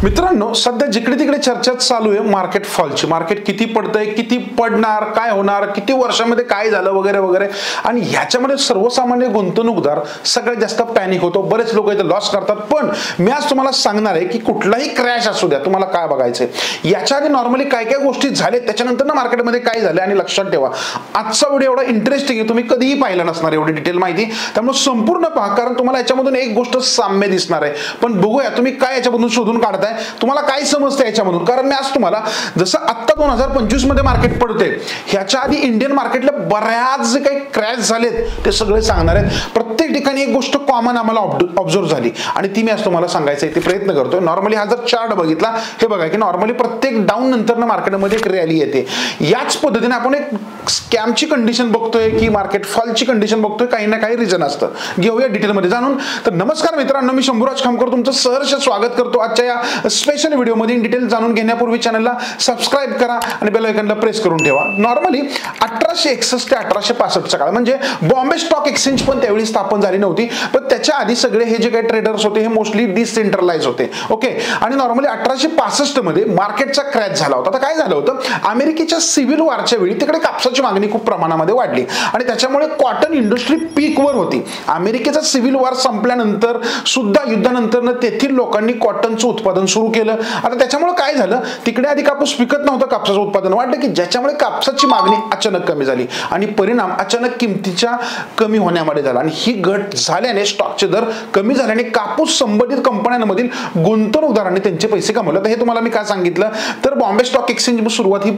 मित्रांनो, सध्या जिकडे तिकडे चर्चा चालू आहे मार्केट फॉलची. मार्केट किती पडतंय, किती पडणार, काय होणार, किती वर्षामध्ये काय झालं वगैरे वगैरे. आणि ह्याच्यामध्ये सर्वसामान्य गुंतवणूकदार सगळ्यात जास्त पॅनिक होतो. बरेच लोक इथे लॉस करतात. पण मी आज तुम्हाला सांगणार आहे की कुठलाही क्रॅश असू द्या, तुम्हाला काय बघायचंय. याच्या आधी नॉर्मली काय काय गोष्टी झाल्या, त्याच्यानंतर ना मार्केटमध्ये काय झालं. आणि लक्षात ठेवा, आजचा व्हिडिओ एवढा इंटरेस्टिंग आहे, तुम्ही कधीही पाहिला नसणार एवढी डिटेल माहिती. त्यामुळे संपूर्ण पहा, कारण तुम्हाला याच्यामधून एक गोष्ट साम्य दिसणार आहे. पण बघूया तुम्ही काय याच्यामधून शोधून काढताय, तुम्हाला काय समजतं याच्यामधून. कारण मी आज तुम्हाला जसं आत्ता 2025 मध्ये मार्केट पडते, ह्याच्या आधी इंडियन मार्केटला बऱ्याच जे काही क्रॅश झालेत ते सगळे सांगणार आहेत. प्रत्येक ठिकाणी एक गोष्ट कॉमन आम्हाला ऑब्झर्व झाली आणि ती मी आज तुम्हाला सांगायचा ते प्रयत्न करतोय. नॉर्मली हा जर चार्ट बघितला, हे बघा की नॉर्मली प्रत्येक डाऊन नंतर ना मार्केटमध्ये एक रॅली येते. याच पद्धतीने आपण एक स्कॅमची कंडिशन बघतोय की मार्केट फॉलची कंडिशन बघतोय. काही ना काही रिझन असतं. घेऊया डिटेलमध्ये जाणून. तर नमस्कार मित्रांनो, मी शंभूराज खामकर तुमचं सहर्ष स्वागत करतो आजच्या या स्पेशल व्हिडिओमध्ये. डिटेल जाणून घेण्यापूर्वी चॅनलला सबस्क्राइब करा आणि बेल आयकॉनला प्रेस करून ठेवा. नॉर्मली 1861 ते 1865 चा काळ म्हणजे बॉम्बे स्टॉक एक्सचेंज पण त्यावेळी स्थापन झाली नव्हती. पण त्याच्या आधी सगळे हे जे काही ट्रेडर्स होते हे मोस्टली डिसेंट्रलाइज होते. ओके. आणि नॉर्मली 1865 मध्ये मार्केटचा क्रॅश झाला होता. आता काय झालं होतं, अमेरिकेच्या सिव्हिल वॉरच्या वेळी तिकडे कापसाची मागणी खूप प्रमाणामध्ये वाढली आणि त्याच्यामुळे कॉटन इंडस्ट्री पीकवर होती. अमेरिकेचा सिव्हिल वॉर संपल्यानंतर सुद्धा युद्धानंतर तेथील लोकांनी कॉटनचं उत्पादन सुरू केलं. आता त्याच्यामुळे काय झालं, तिकडे आधी कापूस पिकत नव्हतं, कापसाचं उत्पादन वाढलं की ज्याच्यामुळे कापसाची मागणी अचानक कमी झाली आणि परिणाम अचानक किमतीच्या कमी होण्यामध्ये झाला. आणि ही घट झाल्याने स्टॉकचे दर कमी झाल्याने कापूस संबंधित कंपन्यांमधील गुंतवणूकदारांनी त्यांचे पैसे कमवले. तर हे तुम्हाला मी काय सांगितलं, तर बॉम्बे स्टॉक एक्सचेंज सुरुवात ही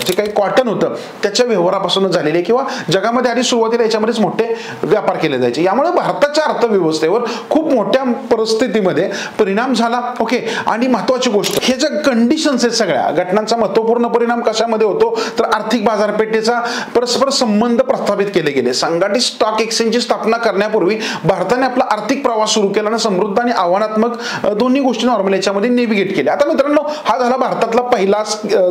जे काही कॉटन होतं त्याच्या व्यवहारापासून झालेली आहे किंवा जगामध्ये आधी सुरुवातीला याच्यामध्येच मोठे व्यापार केले जायचे. यामुळे भारताच्या अर्थव्यवस्थेवर खूप मोठ्या परिस्थितीमध्ये परिणाम झाला. ओके. आणि महत्वाची गोष्ट, हे जे कंडिशन्स आहेत सगळ्या घटनांचा महत्वपूर्ण परिणाम कशामध्ये होतो, तर आर्थिक बाजारपेठेचा परस्पर संबंध प्रस्थापित केले गेले. संघटित स्टॉक एक्सचेंजची स्थापना करण्यापूर्वी भारताने आपला आर्थिक प्रवास सुरू केला आणि समृद्ध आणि आव्हानात्मक दोन्ही गोष्टी नॉर्मली याच्यामध्ये नेव्हिगेट केल्या. आता मित्रांनो, हा झाला भारतातला पहिला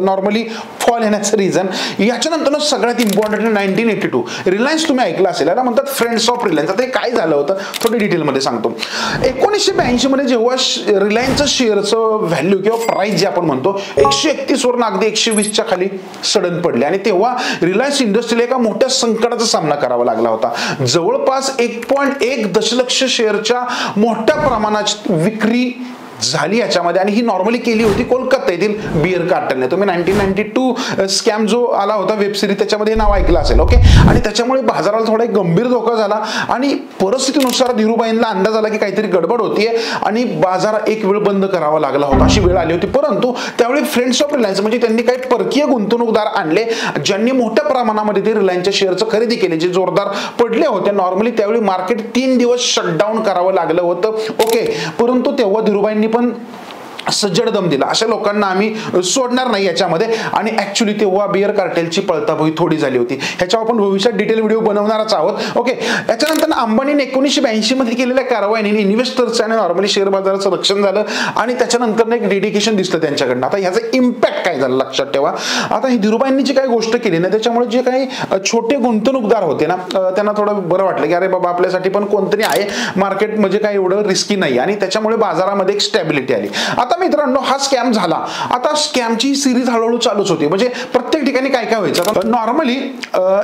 नॉर्मली फॉल येण्याचं रिझन. याच्यानंतर सगळ्यात इम्पॉर्टंट 1982 रिलायन्स तुम्ही ऐकलं असेल, याला म्हणतात फ्रेंड्स ऑफ रिलायन्स. आता हे काय झालं होतं थोडी डिटेलमध्ये सांगतो. 1982 मध्ये जेव्हा रिलायन्सचं शेअरचं व्हॅल्यू किंवा प्राइस जे आपण म्हणतो 131 वरून अगदी 120 च्या खाली सडन पडले आणि तेव्हा रिलायन्स इंडस्ट्रीला एका मोठ्या संकटाचा सामना करावा लागला होता. जवळपास 1.1 दशलक्ष शेअरच्या मोठ्या प्रमाणात विक्री झाली याच्यामध्ये आणि ही नॉर्मली केली होती कोलकाता येथील बियर कार्टनने. तुम्ही 1992 स्कॅम जो आला होता वेब सिरीज, त्याच्यामध्ये नाव ऐकलं असेल. ओके. आणि त्याच्यामुळे बाजाराला थोडा एक गंभीर धोका झाला आणि परिस्थितीनुसार धीरूभाईंना अंदाज आला की काहीतरी गडबड होतीये आणि बाजार एक वेळ बंद करावा लागला होता, अशी वेळ आली होती. परंतु त्यावेळी फ्रेंड्स ऑफ रिलायन्स म्हणजे त्यांनी काही परकीय गुंतवणूकदार आणले ज्यांनी मोठ्या प्रमाणामध्ये ते रिलायन्सच्या शेअरचं खरेदी केले, जे जोरदार पडले होते. नॉर्मली त्यावेळी मार्केट 3 दिवस शटडाऊन करावं लागलं होतं. ओके. परंतु तेव्हा धीरूभाईंनी पण सज्जड दम दिला, अशा लोकांना आम्ही सोडणार नाही याच्यामध्ये. आणि ऍक्च्युली तेव्हा बियर कार्टेलची पळताभुई थोडी झाली होती. ह्याच्यावर आपण भविष्यात डिटेल व्हिडिओ बनवणारच आहोत. ओके. याच्यानंतर अंबानीने 1982 मध्ये केलेल्या कारवाईने इन्व्हेस्टर्सचं आणि नॉर्मली शेअर बाजाराचं रक्षण झालं आणि त्याच्यानंतर एक डेडिकेशन दिसलं त्यांच्याकडनं. आता ह्याचा इम्पॅक्ट काय झालं लक्षात ठेवा. आता ही धीरूभाईंनी जी काही गोष्ट केली ना, त्याच्यामुळे जे काही छोटे गुंतवणूकदार होते ना, त्यांना थोडं बरं वाटलं की अरे बाबा आपल्यासाठी पण कोणतरी आहे, मार्केट म्हणजे काय एवढं रिस्की नाही आणि त्याच्यामुळे बाजारामध्ये एक स्टॅबिलिटी आली. आता मित्रांनो, हा स्कॅम झाला. आता स्कॅमची सिरीज हळूहळू चालूच होती. म्हणजे प्रत्येक ठिकाणी काय काय व्हायचं. नॉर्मली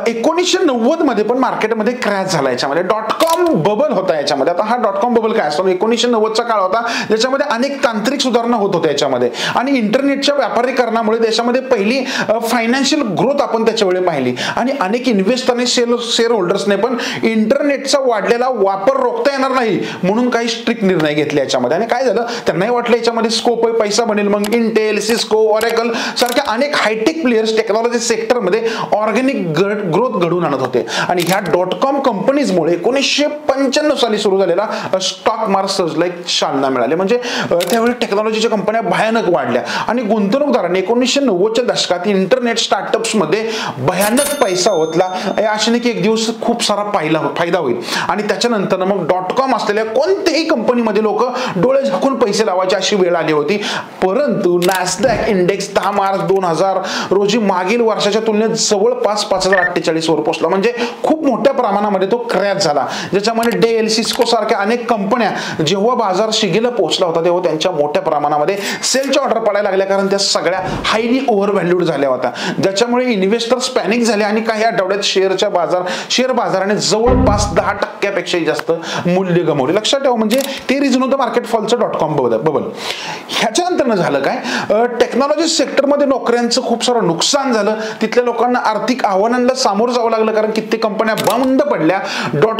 1990 मध्ये पण मार्केटमध्ये क्रॅश झाला. याच्यामध्ये .com बबल होता याच्यामध्ये. आता हा .com बबल काय असतो, 1990 चा काळ होता ज्याच्यामध्ये अनेक तांत्रिक सुधारणा होत होत्या याच्यामध्ये आणि इंटरनेटच्या व्यापारीकरणामुळे देशामध्ये पहिली फायनान्शियल ग्रोथ आपण त्याच्या वेळी पाहिली आणि अनेक इन्व्हेस्टरने शेअर होल्डर्सने पण इंटरनेटचा वाढलेला वापर रोखता येणार नाही म्हणून काही स्ट्रिक्ट निर्णय घेतले याच्यामध्ये. आणि काय झालं, त्यांनाही वाटलं याच्यामध्ये स्कोप आहे, पैसा बनेल. मग इंटेल, सिस्को, ऑरेकल सारख्या अनेक हायटेक प्लेयर्स टेक्नॉलॉजी सेक्टरमध्ये ऑर्गॅनिक ग्रोथ घडवून आणत होते. आणि ह्या .com कंपनीजमुळे 1995 साली सुरू झालेला स्टॉक मार्केटला एक चालना मिळाली. म्हणजे त्यावेळी टेक्नॉलॉजीच्या कंपन्या भयानक वाढल्या आणि गुंतवणूकदारांनी 1990च्या दशकात इंटरनेट स्टार्टअप्स मध्ये भयानक पैसा ओतला. या आशेने की एक दिवस खूप सारा फायदा होईल आणि त्याच्यानंतर मग .com असलेल्या कोणत्याही कंपनीमध्ये लोक डोळे झाकून पैसे लावायचे अशी वेळ आली होती. परंतु नॅस्डॅक इंडेक्स 10 मार्च 2000 रोजी मागील वर्षाच्या तुलनेत जवळपास 5048 वर पोहोचला. म्हणजे खूप मोठ्या प्रमाणामध्ये तो क्रॅश झाला. ज्याच्यामध्ये डेल, सिस्को सारख्या अनेक कंपन्या जेव्हा बाजार शिगेला पोहोचला होता तेव्हा त्यांच्या मोठ्या प्रमाणामध्ये सेलच्या ऑर्डर पडायला लागल्या, कारण त्या सगळ्या हायली ओव्हर व्हॅल्यूड झाल्या होत्या, ज्याच्यामुळे इन्व्हेस्टर्स पॅनिक झाले आणि काही आठवड्यात शेअर बाजाराने जवळपास 10% जास्त मूल्य गमावले. लक्षात ठेवा, म्हणजे ते रिझन होतं मार्केट फॉलचं .com बबल. ह्याच्यानंतर झालं काय, टेक्नॉलॉजी सेक्टरमध्ये नोकऱ्यांचं खूप सारं नुकसान झालं, तिथल्या लोकांना आर्थिक आव्हानांना सामोरं जावं लागलं, कारण कित्येक कंपन्या बंद पडल्या.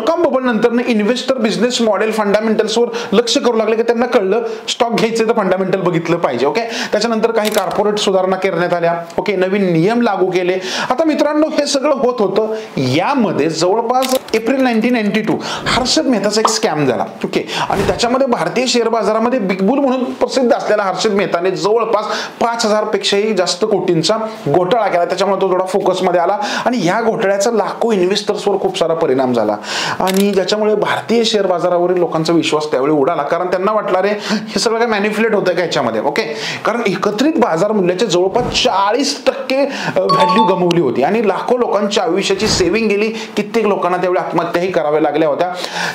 .com बबल नंतर इन्व्हेस्टर बिझनेस मॉडेल फंडामेंटल्सवर लक्ष करू लागले, की त्यांना कळलं स्टॉक घ्यायचे तर फंडामेंटल बघितलं पाहिजे. ओके, त्याच्यानंतर काही कॉर्पोरेट सुधारणा करण्यात आल्या. ओके, नवीन नियम लागू केले. आता मित्रांनो, हे सगळं होत होतं, यामध्ये जवळपास एप्रिल 1992 हर्षद मेहताचा एक स्कॅम झाला. ओके, आणि त्याच्यामध्ये भारतीय शेअर बाजारामध्ये बिग बुल म्हणून प्रसिद्ध असलेला हर्षद मेहताने जवळपास 5,000 पेक्षाही जास्त कोटींचा घोटाळा केला. त्याच्यामुळे तो थोडा फोकसमध्ये आला आणि या घोटाळ्याचा लाखो इन्व्हेस्टर्सवर खूप सारा परिणाम झाला आणि ज्याच्यामुळे भारतीय शेअर बाजारावरील लोकांचा विश्वास त्यावेळी उडाला, कारण त्यांना वाटलं रे हे सगळं काय मॅनिप्युलेट होतंय का याच्यामध्ये. ओके, कारण एकत्रित बाजार मूल्याच्या जवळपास 40% व्हॅल्यू गमावली होती आणि लाखो लोकांच्या आयुष्याची सेव्हिंग गेली. कित्येक लोकांना त्यावेळी आत्महत्याही कराव्या लागल्या होत्या.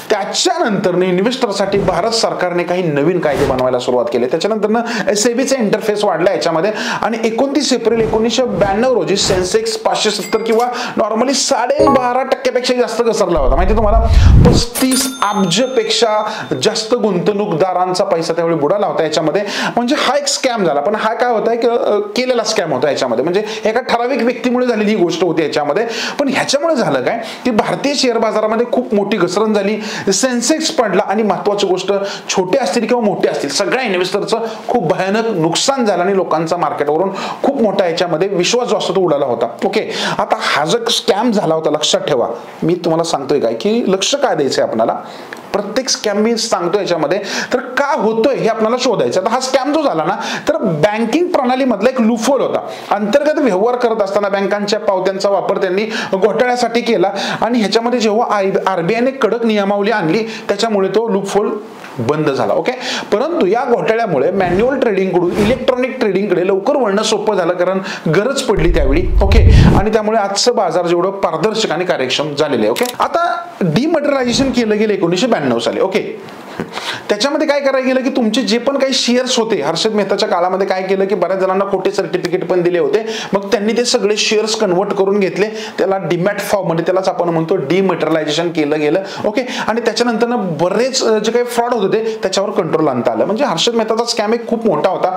त्याच्यानंतर इन्व्हेस्टरसाठी भारत सरकारने काही नवीन कायदे बनवायला सुरुवात केली. त्याच्यानंतर सेबीचा इंटरफेस वाढला याच्यामध्ये आणि 29 एप्रिल 1992 रोजी सेन्सेक्स 570 किंवा नॉर्मली 12.5% पेक्षा जास्त घसरला होता. माहिती तुम्हाला, 35 अब्ज पेक्षा जास्त गुंतवणूकदारांचा पैसा त्यावेळी बुडाला होता याच्यामध्ये. म्हणजे हा एक स्कॅम झाला, पण हा काय होता केलेला स्कॅम होता याच्यामध्ये, म्हणजे एका ठराविक व्यक्तीमुळे झालेली ही गोष्ट होती याच्यामध्ये. पण ह्याच्यामुळे झालं काय की भारतीय शेअर बाजारामध्ये खूप मोठी घसरण झाली, सेन्सेक्स पडला आणि महत्त्वाची गोष्ट छोटे असतील किंवा मोठे असतील सगळ्या इन्व्हेस्टरचं खूप भयानक नुकसान झालं आणि लोकांचा मार्केटवरून खूप मोठा याच्यामध्ये विश्वास जो असतो तो उडाला होता. ओके, आता हा जो स्कॅम झाला होता, लक्षात ठेवा, मी तुम्हाला सांगतोय काय की लक्ष काय द्यायचंय आपल्याला, प्रत्येक स्कॅम मी सांगतो याच्यामध्ये तर का होतोय हे आपल्याला शोधायचं. आता हा स्कॅम जो झाला ना, तर बँकिंग प्रणालीमधला एक लूपहोल होता. अंतर्गत व्यवहार करत असताना बँकांच्या पावत्यांचा वापर त्यांनी घोटाळ्यासाठी केला आणि ह्याच्यामध्ये जेव्हा आरबीआयने कडक नियमावली आणली त्याच्यामुळे तो लूपहोल बंद झाला. ओके, परंतु या घोटाळ्यामुळे मॅन्युअल ट्रेडिंग कडून इलेक्ट्रॉनिक ट्रेडिंग कडे लवकर वळणं सोपं झालं, कारण गरज पडली त्यावेळी. ओके, आणि त्यामुळे आजचं बाजार जेवढं पारदर्शक आणि कार्यक्षम झालेलं आहे. ओके, आता डिमटेरियलायझेशन केलं गेलं 1992 साली. ओके, त्याच्यामध्ये काय करायला गेलं की तुमचे जे पण काही शेअर्स होते, हर्षद मेहताच्या काळामध्ये काय केलं की बऱ्याच जणांना खोटे सर्टिफिकेट पण दिले होते, मग त्यांनी ते सगळे शेअर्स कन्वर्ट करून घेतले, त्याला डीमॅट फॉर्म मध्ये, त्यालाच आपण म्हणतो डिमटेरियलायझेशन केलं गेलं. ओके, आणि त्याच्यानंतर बरेच जे काही फ्रॉड होते त्याच्यावर कंट्रोल आणता आलं. म्हणजे हर्षद मेहताचा स्कॅम एक खूप मोठा होता,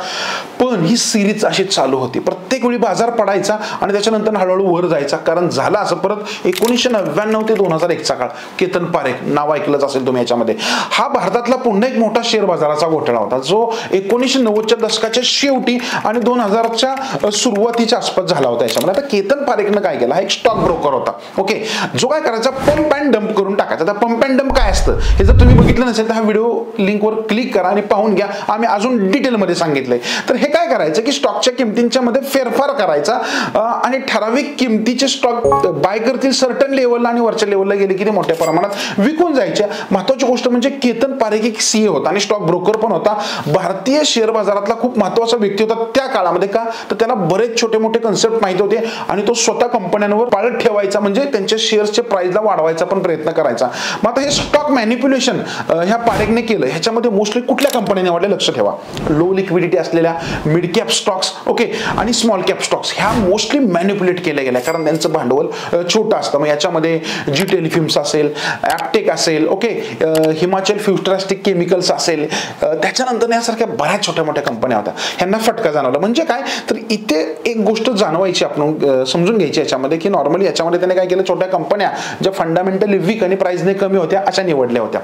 पण ही सिरीज अशी चालू होती. प्रत्येक वेळी बाजार पडायचा आणि त्याच्यानंतर हळूहळू वर जायचा, कारण झाला असं परत 1999 ते 2001 काळ. केतन पारेख नाव ऐकलंच असेल तुम्ही याच्यामध्ये. हा भारतातला पुन्हा एक मोठा शेअर बाजाराचा घोटाळा होता, जो 1990च्या दशकाच्या शेवटी आणि 2000च्या सुरुवातीच्या आसपास झाला होता याच्यामध्ये. आता केतन पारेखनं काय केलं, हा एक स्टॉक ब्रोकर होता. ओके, जो काय करायचा, पंप अँड डंप करून टाकायचा. आता पंप अँड डंप काय असतं हे जर तुम्ही बघितलं नसेल तर हा व्हिडिओ लिंकवर क्लिक करा आणि पाहून घ्या, आम्ही अजून डिटेलमध्ये सांगितलंय. तर हे काय करायचं की स्टॉकच्या किमतींच्या मध्ये फेरफार करायचा आणि ठराविक किमतीचे स्टॉक बाय करतील सर्टन लेवलला आणि वरच्या लेवलला गेले की ते मोठ्या प्रमाणात विकून जायच्या. महत्त्वाची गोष्ट म्हणजे केतन पारेख एक सीए होता आणि स्टॉक ब्रोकर पण होता. भारतीय शेअर बाजारातला खूप महत्त्वाचा व्यक्ती होता त्या काळामध्ये. का तर त्याला बरेच छोटे मोठे कन्सेप्ट माहिती होते आणि तो स्वतः कंपन्यांवर पाळत ठेवायचा, म्हणजे त्यांच्या शेअर्सच्या प्राइसला वाढवायचा पण प्रयत्न करायचा. मग आता हे स्टॉक मॅनिप्युलेशन ह्या पारेखने केलं. ह्याच्यामध्ये मोस्टली कुठल्या कंपन्यांनी वाढले लक्ष ठेवा, लो लिक्विडिटी असलेल्या मिड कॅप स्टॉक्स, ओके, आणि स्मॉल कॅप स्टॉक्स ह्या मोस्टली मॅनिप्युलेट केल्या गेल्या, कारण त्यांचं भांडवल छोटं असतं. मग याच्यामध्ये जी टेलिफिल्म्स असेल, ॲप्टेक असेल, ओके, हिमाचल फ्युचरिस्टिक केमिकल्स असेल, त्याच्यानंतर यासारख्या बऱ्याच छोट्या मोठ्या कंपन्या होत्या. ह्यांना फटका जाणवला. म्हणजे काय तर इथे एक गोष्ट जाणवायची, आपण समजून घ्यायची याच्यामध्ये की नॉर्मली याच्यामध्ये त्याने काय केलं, छोट्या कंपन्या ज्या फंडामेंटली वीक आणि प्राइसने कमी होत्या अशा निवडल्या होत्या.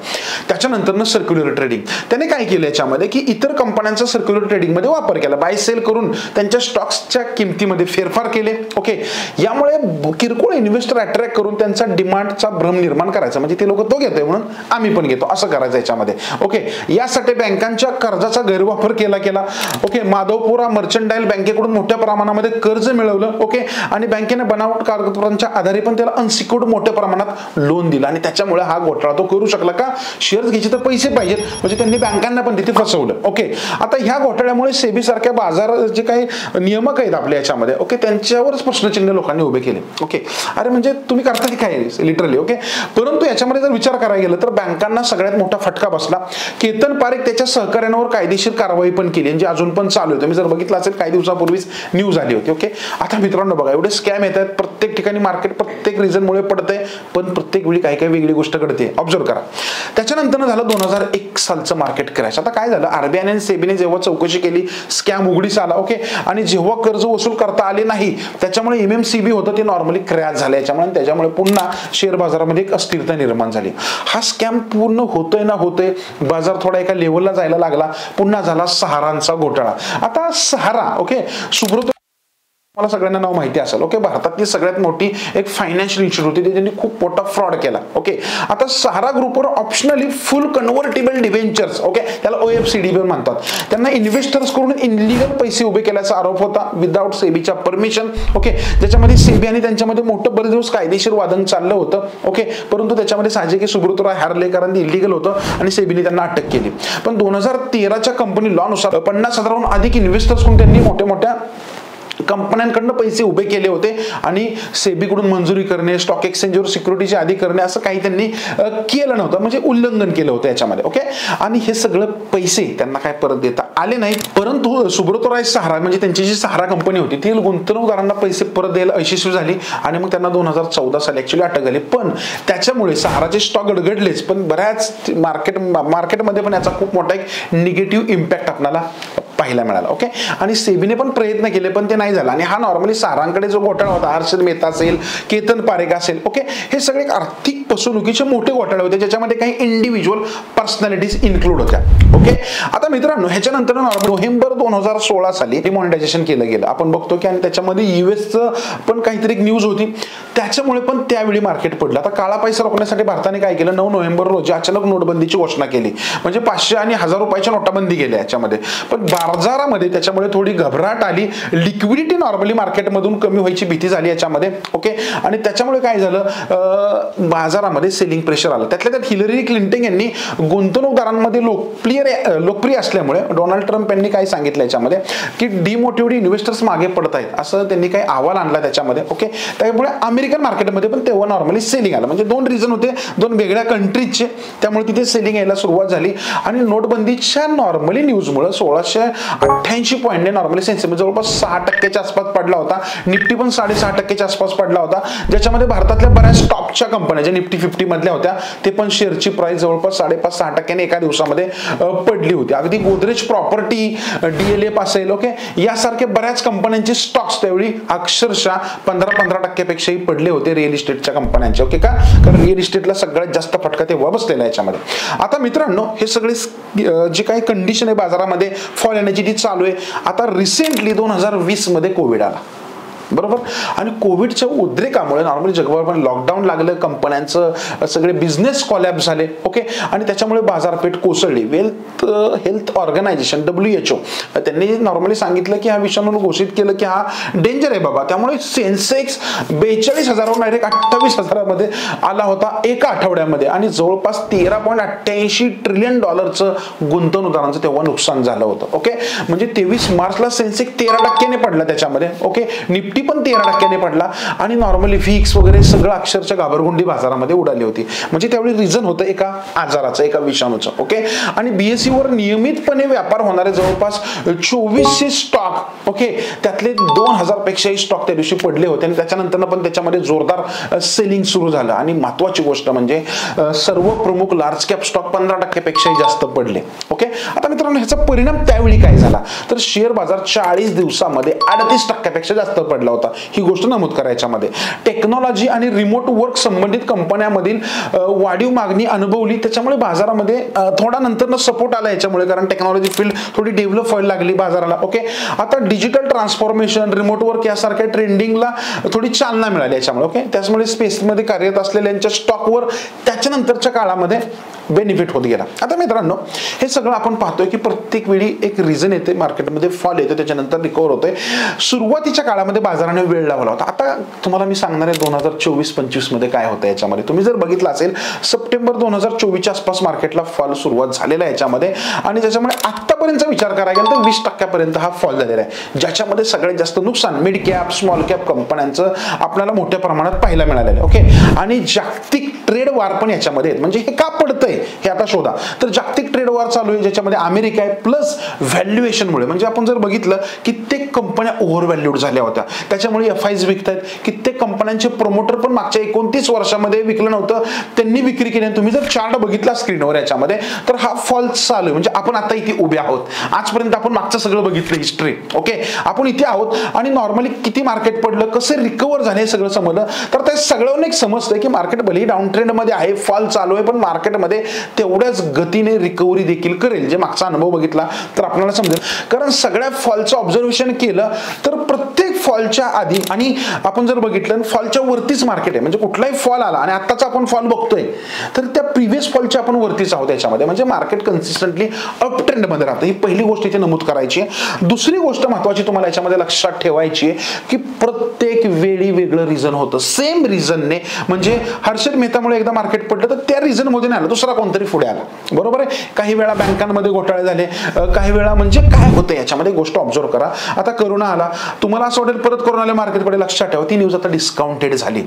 त्याच्यानंतर सर्क्युलर ट्रेडिंग त्याने काय केलं याच्यामध्ये की इतर कंपन्यांचा सर्क्युलर ट्रेडिंग मध्ये वापर केला, बाय सेल करून त्यांच्या स्टॉक्सच्या किमतीमध्ये फेरफार केले. ओके, यामुळे किरकोळ इन्व्हेस्टर अट्रॅक्ट करून त्यांचा डिमांडचा भ्रम निर्माण करायचा, म्हणजे ते लोक तो घेतोय म्हणून आम्ही पण घेतो असं करायचं याच्यामध्ये. ओके, यासाठी बँकांच्या कर्जाचा गैरवापर केला. ओके, माधवपुरा मर्चंटाईल बँकेकडून मोठ्या प्रमाणामध्ये कर्ज मिळवलं. ओके, आणि बँकेने बनावट कागदपत्रांच्या आधारे पण त्याला अनसिक्युर्ड मोठ्या प्रमाणात लोन दिलं आणि त्याच्यामुळे हा घोटाळा तो करू शकला. का? शेअर्स घ्यायचे तर पैसे पाहिजेत, म्हणजे त्यांनी बँकांना पण तिथे फसवलं. ओके, आता ह्या घोटाळ्यामुळे सेबी सारख्या बाजार जे काही नियमक आहेत आपल्या याच्यामध्ये, ओके, त्यांच्यावरच प्रश्नचिन्ह लोकांनी उभे केले. ओके, अरे म्हणजे तुम्ही करता ते काय लिटरली. ओके, परंतु याच्यामध्ये जर विचार करायला गेलं तर बँकांना सगळ्यात मोठा फटका बसला. केतन पारेख त्याच्या सहकार्यांवर कायदेशीर कारवाई पण केली, जी अजून पण चालू आहे. तुम्ही जर बघितलं असेल काही दिवसापूर्वीच न्यूज आली होती. ओके, आता मित्रांनो बघा, एवढे स्कॅम येत आहेत प्रत्येक ठिकाणी, मार्केट प्रत्येक रिझनमुळे पडतंय, पण प्रत्येक वेळी काही काही वेगळी गोष्ट घडते. ऑब्झर्व करा. त्याच्यानंतर झालं 2001 सालचं मार्केट क्रॅश. आता काय झालं, आरबीआय आणि सेबीने जेव्हा चौकशी केली, स्कॅम उघडीस आला. ओके, आणि जेव्हा कर्ज वसूल करता आले नाही, त्याच्यामुळे एमएमसीबी होतं ते नॉर्मली क्रॅश झालं याच्यामुळे, आणि त्याच्यामुळे पुन्हा शेअर बाजारामध्ये एक अस्थिरता निर्माण झाली. हा स्कॅम पूर्ण होतोय ना होतोय, बाजार थोडा एका लेवलला जायला लागला. पुन्हा झाला सहारांचा घोटाळा. आता सहारा, ओके, सुब्रत मला सगळ्यांना नाव माहिती असेल. ओके, भारतातली सगळ्यात मोठी एक फायनान्शियल इन्स्टिट्यूट होती, त्यांनी खूप मोठा फ्रॉड केला. ओके, आता सहारा ग्रुपवर ऑप्शनली फुल कन्व्हर्टेबल डिबेंचर्स, ओके, त्याला OFCD म्हणतात, त्यांना इन्व्हेस्टर्स कडून इनलिगल पैसे उभे केल्याचा आरोप होता विदाउट सेबीच्या परमिशन. ओके, ज्याच्यामध्ये सेबी आणि त्यांच्यामध्ये मोठं बरेच दिवस कायदेशीर वादन चाललं होतं. ओके, परंतु त्याच्यामध्ये साहजिक सुब्रत रॉय हारले, कारण ते इलिगल होतं आणि सेबीने त्यांना अटक केली. पण 2013च्या कंपनी लॉ नुसार 50,000हून अधिक इन्व्हेस्टर्स कडून त्यांनी मोठ्या कंपन्यांकडून पैसे उभे केले होते आणि सेबीकडून मंजुरी करणे, स्टॉक एक्सचेंजवर सिक्युरिटीची आधी करणे, असं काही त्यांनी केलं नव्हतं, म्हणजे उल्लंघन केलं होतं याच्यामध्ये. ओके, आणि हे सगळं पैसे त्यांना काय परत देता आले नाही. परंतु सुब्रत रॉय सहारा, म्हणजे त्यांची जी सहारा कंपनी होती, ती गुंतवणूकदारांना पैसे परत द्यायला यशस्वी झाली आणि मग त्यांना 2014 साली ऍक्च्युअली अटक झाली. पण त्याच्यामुळे सहाराचे स्टॉक गडगडलेच, पण बऱ्याच मार्केटमध्ये पण याचा खूप मोठा एक निगेटिव्ह इम्पॅक्ट आपल्याला पाहायला मिळाला. ओके, आणि सेबीने पण प्रयत्न केले, पण ते नाही झालं. आणि हा नॉर्मली सहारांकडे जो घोटाळा होता, हर्षद मेहता असेल, केतन पारेख असेल, ओके, हे सगळे आर्थिक फसवणुकीचे मोठे घोटाळे होते, ज्याच्यामध्ये काही इंडिव्हिज्युअल पर्सनॅलिटीज इन्क्लूड होत्या. ओके, आता मित्रांनो, ह्याच्यानंतर नोव्हेंबर 2016 साली डिमॉनिटायझेशन केलं गेलं, आपण बघतो की, आणि त्याच्यामध्ये युएसचं पण काहीतरी न्यूज होती, त्याच्यामुळे पण त्यावेळी मार्केट पडलं. आता काळा पैसा रोखण्यासाठी भारताने काय केलं, 9 नोव्हेंबर रोजी अचानक नोटबंदीची घोषणा केली, म्हणजे 500 आणि 1000 रुपयाच्या नोटाबंदी केल्या याच्यामध्ये. पण बाजारामध्ये त्याच्यामुळे थोडी घबराट आली, लिक्विडिटी नॉर्मली मार्केटमधून कमी व्हायची भीती झाली याच्यामध्ये. ओके, आणि त्याच्यामुळे काय झालं, बाजारामध्ये सेलिंग प्रेशर आलं. त्यातल्या त्यात हिलरी क्लिंटन यांनी गुंतवणूकदारांमध्ये लोकप्रिय असल्यामुळे डोनाल्ड ट्रम्प यांनी काय सांगितलं याच्यामध्ये, की डिमोटिव्हेड इन्व्हेस्टर्स मागे पडत आहेत, असं त्यांनी काही अहवाल आणला त्याच्यामध्ये. ओके, त्यामुळे अमेरिकन मार्केटमध्ये पण तेव्हा नॉर्मली सेलिंग आलं, म्हणजे 2 रिझन होते, 2 वेगळ्या कंट्रीजचे, त्यामुळे तिथे सेलिंग यायला सुरुवात झाली. आणि नोटबंदीच्या नॉर्मली न्यूजमुळे 1688 पॉईंटने नॉर्मली सेन्सेक्स जवळपास 6% आसपास पडला होता. निफ्टी पण 6.5% आसपास पडला होता, ज्याच्यामध्ये भारतातल्या बऱ्याच टॉपच्या कंपन्या ज्या निफ्टी 50 मधल्या होत्या, ते पण शेअरची प्राइस जवळपास 5.5-6% एका दिवसामध्ये पडली होती. अगदी गोदरेज प्रॉपर्टी, DLF असेल, ओके, यासारख्या बऱ्याच कंपन्यांचे स्टॉक्स त्यावेळी अक्षरशः 15% पेक्षाही पडले होते रिअल इस्टेटच्या कंपन्यांचे. ओके, का? कारण रिअल इस्टेटला सगळ्यात जास्त फटका तेव्हा बसलेला याच्यामध्ये. आता मित्रांनो, हे सगळे जे काही कंडिशन आहे बाजारामध्ये फॉल येण्याची ती चालू आहे. आता रिसेंटली 2020 मध्ये कोविड आला, बरोबर, आणि कोविडच्या उद्रेकामुळे नॉर्मली जगभर पण लॉकडाऊन लागलं, कंपन्यांचं सगळे बिझनेस कोलॅप्स झाले. ओके, आणि त्याच्यामुळे बाजारपेठ कोसळली. हेल्थ ऑर्गनायझेशन WHO त्यांनी नॉर्मली सांगितलं की हा विषाणू घोषित केलं की हा डेंजर आहे बाबा, त्यामुळे सेन्सेक्स 42,000 डायरेक्ट 28,000 आला होता एका आठवड्यामध्ये, आणि जवळपास $13.88 ट्रिलियन गुंतवणूकदारांचं तेव्हा नुकसान झालं होतं. ओके, म्हणजे 23 मार्चला सेन्सेक्स 13% पडला त्याच्यामध्ये. ओके, निफ्टी पण 13% पडला, आणि नॉर्मली व्हीक्स वगैरे सगळं अक्षरशः घाबरगुंडी बाजारामध्ये उडाली होती. म्हणजे त्यावेळी रिझन होतं एका आजाराचं, एका विषाणूचं. ओके, आणि BSE वर नियमितपणे व्यापार होणारे जवळपास 2400 स्टॉक, ओके, त्यातले 2000 पेक्षाही स्टॉक त्या दिवशी पडले होते, आणि त्याच्यानंतर पण त्याच्यामध्ये जोरदार सेलिंग सुरू झालं. आणि महत्वाची गोष्ट म्हणजे सर्व प्रमुख लार्ज कॅप स्टॉक 15% पेक्षाही जास्त पडले. ओके, आता मित्रांनो, ह्याचा परिणाम त्यावेळी काय झाला, तर शेअर बाजार 40 दिवसामध्ये 38% पेक्षा जास्त पडला होता. ही गोष्ट नमूद करायच्यामध्ये टेक्नॉलॉजी आणि रिमोट वर्क संबंधित कंपन्यांमधील वाढीव मागणी अनुभवली, त्याच्यामुळे बाजारामध्ये थोडा नंतर सपोर्ट आला याच्यामुळे, कारण टेक्नॉलॉजी फील्ड थोडी डेव्हलप व्हायला लागली बाजाराला. ओके, आता डिजिटल ट्रान्सफॉर्मेशन, रिमोट वर्क यासारख्या ट्रेंडिंगला थोडी चालना मिळाली याच्यामुळे. ओके, त्याच्यामुळे स्पेसमध्ये कार्यरत असलेल्यांच्या स्टॉकवर त्याच्यानंतरच्या काळामध्ये बेनिफिट होत गेला. आता मित्रांनो हे सगळं आपण पाहतोय की प्रत्येक वेळी एक रिझन येते, मार्केटमध्ये फॉल येतो, त्याच्यानंतर रिकव्हर होतोय. सुरुवातीच्या काळामध्ये बाजाराने वेळ लावला होता. आता तुम्हाला मी सांगणार आहे 2024-25 मध्ये काय होतं याच्यामध्ये. तुम्ही जर बघितलं असेल सप्टेंबर 2024 आसपास मार्केटला फॉल सुरुवात झालेला आहे याच्यामध्ये, आणि त्याच्यामुळे आतापर्यंतचा विचार करायला गेला तर 20% हा फॉल झालेला आहे, ज्याच्यामध्ये सगळ्यात जास्त नुकसान मिड कॅप स्मॉल कॅप कंपन्यांचं आपल्याला मोठ्या प्रमाणात पाहायला मिळालेलं आहे. ओके, आणि जागतिक ट्रेड वार पण याच्यामध्ये आहेत. म्हणजे हे का पडतंय हे आता शोधा. तर जागतिक ट्रेड वार चालू आहे ज्याच्यामध्ये अमेरिका आहे, प्लस व्हॅल्युएशनमुळे, म्हणजे आपण जर बघितलं कित्येक कंपन्या ओव्हर व्हॅल्यूड झाल्या होत्या, त्याच्यामुळे एफआयज विकतायत. कित्येक कंपन्यांचे प्रमोटर पण मागच्या 29 वर्षामध्ये विकलं नव्हतं, त्यांनी विक्री केली. तुम्ही जर चार्ट बघितला स्क्रीनवर याच्यामध्ये तर हा फॉल चालू आहे. म्हणजे आपण आता इथे उभे आहोत. आजपर्यंत आपण मागचं सगळं बघितलं हिस्ट्री. ओके, आपण इथे आहोत आणि नॉर्मली किती मार्केट पडलं, कसे रिकव्हर झाले हे सगळं समजलं तर ते सगळ्यांना एक समजतंय की मार्केट भलेही डाऊन ट्रेंड मध्ये आहे, फॉल चालू आहे, पण मार्केटमध्ये तेवढ्याच गतीने रिकव्हरी देखील करेल. जे मागचा अनुभव बघितला तर आपल्याला समजेल. कारण सगळ्या फॉलचं ऑब्झर्वेशन केलं तर प्रत्येक फॉलच्या आधी आणि आपण जर बघितलं फॉलच्या वरतीच मार्केट आहे. म्हणजे कुठलाही फॉल आला आणि आताचा आपण फॉल बघतोय तर त्या प्रिव्हियस फॉलच्या आपण वरतीच आहोत याच्यामध्ये. म्हणजे मार्केट कन्सिस्टंटली अप ट्रेंड मध्ये राहतं. ही पहिली गोष्ट इथे नमूद करायची आहे. दुसरी गोष्ट महत्त्वाची तुम्हाला याच्यामध्ये लक्षात ठेवायची आहे की प्रत्येक वेळी वेगळं रिझन होतं. सेम रिझनने, म्हणजे हर्षद मेहतामुळे एकदा मार्केट पडलं तर त्या रिझन मध्ये नाही आलं, दुसरा कोणतरी पुढे आला. बरोबर आहे. काही वेळा बँकांमध्ये घोटाळे झाले, काही वेळा म्हणजे काय होतं याच्यामध्ये गोष्ट ऑब्झर्व करा. आता करोना आला, तुम्हाला असं वाटेल परत करोनाला मार्केटकडे लक्षात ठेवा, ती न्यूज आता डिस्काउंटेड झाली.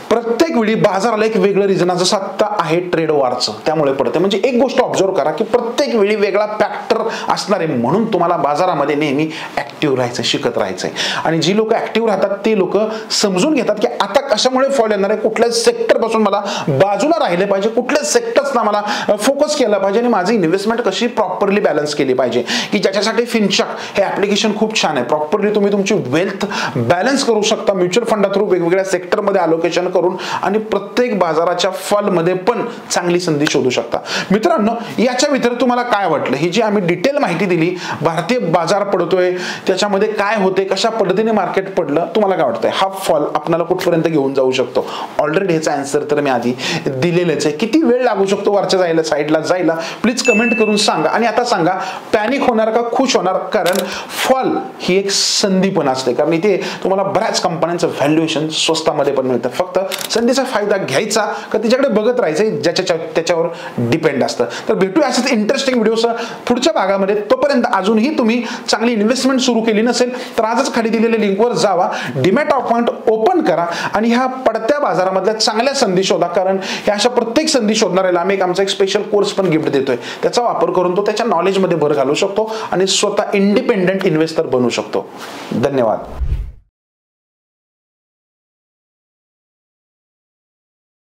प्रत्येक वेळी बाजाराला एक वेगळं रिझन जसं आता आहे ट्रेड वॉरचं, त्यामुळे पडते. म्हणजे एक गोष्ट ऑब्झर्व करा की प्रत्येक वेळी वेगळा फॅक्टर असणार आहे. म्हणून तुम्हाला बाजारामध्ये नेहमी ऍक्टिव्ह राहायचं, शिकत राहायचंय. आणि जी लोक ऍक्टिव्ह राहतात ते लोक समजून घेतात की आता कशामुळे फॉल येणार आहे, कुठल्या सेक्टर पासून मला बाजूला राहिले पाहिजे, कुठल्या सेक्टर्सना मला फोकस केला पाहिजे, आणि माझी इन्व्हेस्टमेंट कशी प्रॉपरली बॅलन्स केली पाहिजे. की ज्याच्यासाठी फिनचक हे ऍप्लिकेशन खूप छान आहे. प्रॉपरली तुम्ही तुमची वेल्थ बॅलन्स करू शकता म्युच्युअल फंडा थ्रू, वेगवेगळ्या सेक्टरमध्ये अलोकेशन करून, आणि प्रत्येक बाजाराच्या फॉल मध्ये पण चांगली संधी शोधू शकता. मित्रांनो, याच्या व्यतिरिक्त तुम्हाला काय वाटलं, ही जी आम्ही डिटेल माहिती दिली, भारतीय बाजार पडतोय त्याच्यामध्ये काय होते, कशा पद्धतीने मार्केट पडलं, तुम्हाला काय वाटतंय हा फॉल आपल्याला कुठपर्यंत घेऊन जाऊ शकतो? ऑलरेडी ह्याचा आन्सर तर मी आधी दिलेलंच आहे. किती वेळ लागू शकतो वरच्या जायला, साईडला जायला, प्लीज कमेंट करून सांगा. आणि आता सांगा, पॅनिक होणार का खुश होणार? कारण फॉल ही एक संधी पण असते, कारण इथे तुम्हाला बऱ्याच कंपन्यांचं व्हॅल्युएशन स्वस्तामध्ये पण मिळतं. फक्त संधीचा फायदा घ्यायचा का तिच्याकडे बघत राहायचं, त्याच्यावर डिपेंड असतं. तर भेटूया असेच इंटरेस्टिंग व्हिडिओ पुढच्या भागामध्ये. तोपर्यंत अजूनही तुम्ही चांगली इन्व्हेस्टमेंट सुरू केली नसेल तर आजच खाली दिलेल्या लिंकवर जावा, डीमॅट अकाउंट ओपन करा आणि ह्या पडत्या बाजारामधल्या चांगल्या संधी शोधा. कारण ह्या अशा प्रत्येक संधी शोधणाऱ्याला आम्ही आमचा एक स्पेशल कोर्स पण गिफ्ट देतोय. त्याचा वापर करून तो त्याच्या नॉलेजमध्ये भर घालू शकतो आणि स्वतः इंडिपेंडेंट इन्व्हेस्टर बनू शकतो. धन्यवाद.